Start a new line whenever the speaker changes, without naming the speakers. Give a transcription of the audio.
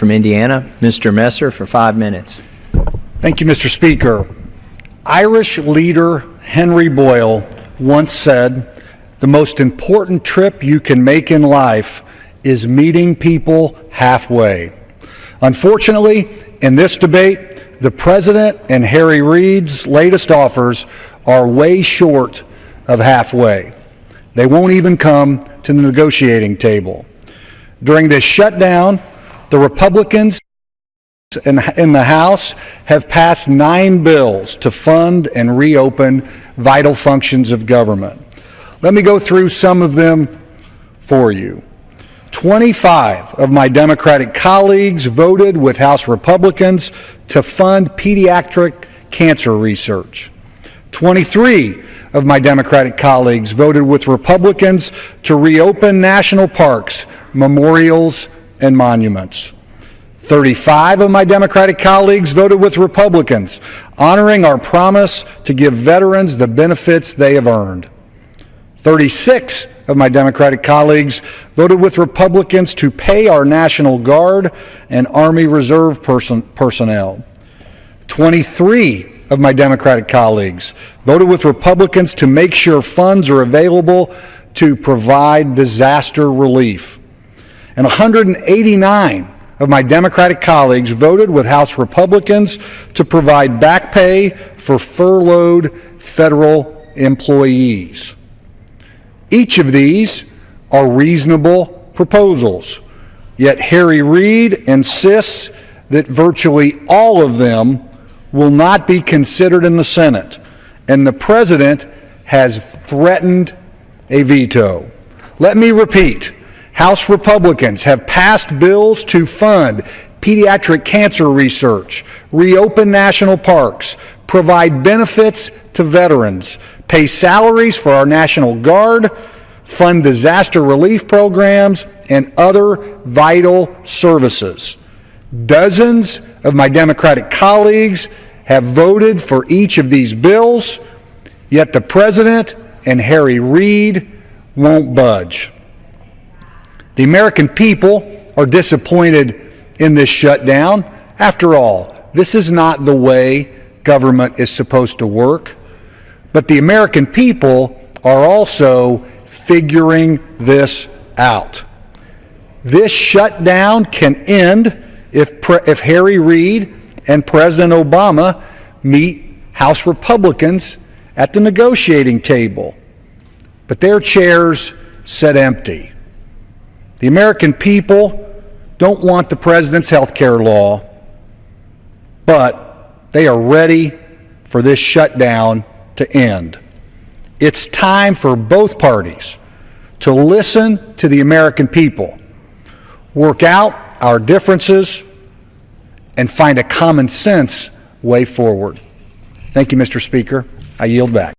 from Indiana, Mr. Messer, for 5 minutes.
Thank you, Mr. Speaker. Irish leader Henry Boyle once said, "The most important trip you can make in life is meeting people halfway." Unfortunately, in this debate, the President and Harry Reid's latest offers are way short of halfway. They won't even come to the negotiating table. During this shutdown, the Republicans in the House have passed 9 bills to fund and reopen vital functions of government. Let me go through some of them for you. 25 of my Democratic colleagues voted with House Republicans to fund pediatric cancer research. 23 of my Democratic colleagues voted with Republicans to reopen national parks, memorials, and monuments. 35 of my Democratic colleagues voted with Republicans, honoring our promise to give veterans the benefits they have earned. 36 of my Democratic colleagues voted with Republicans to pay our National Guard and Army Reserve personnel. 23 of my Democratic colleagues voted with Republicans to make sure funds are available to provide disaster relief. And 189 of my Democratic colleagues voted with House Republicans to provide back pay for furloughed federal employees. Each of these are reasonable proposals, yet Harry Reid insists that virtually all of them will not be considered in the Senate, and the President has threatened a veto. Let me repeat, House Republicans have passed bills to fund pediatric cancer research, reopen national parks, provide benefits to veterans, pay salaries for our National Guard, fund disaster relief programs, and other vital services. Dozens of my Democratic colleagues have voted for each of these bills, yet the President and Harry Reid won't budge. The American people are disappointed in this shutdown. After all, this is not the way government is supposed to work. But the American people are also figuring this out. This shutdown can end if Harry Reid and President Obama meet House Republicans at the negotiating table. But their chairs sit empty. The American people don't want the President's health care law, but they are ready for this shutdown to end. It's time for both parties to listen to the American people, work out our differences, and find a common sense way forward. Thank you, Mr. Speaker. I yield back.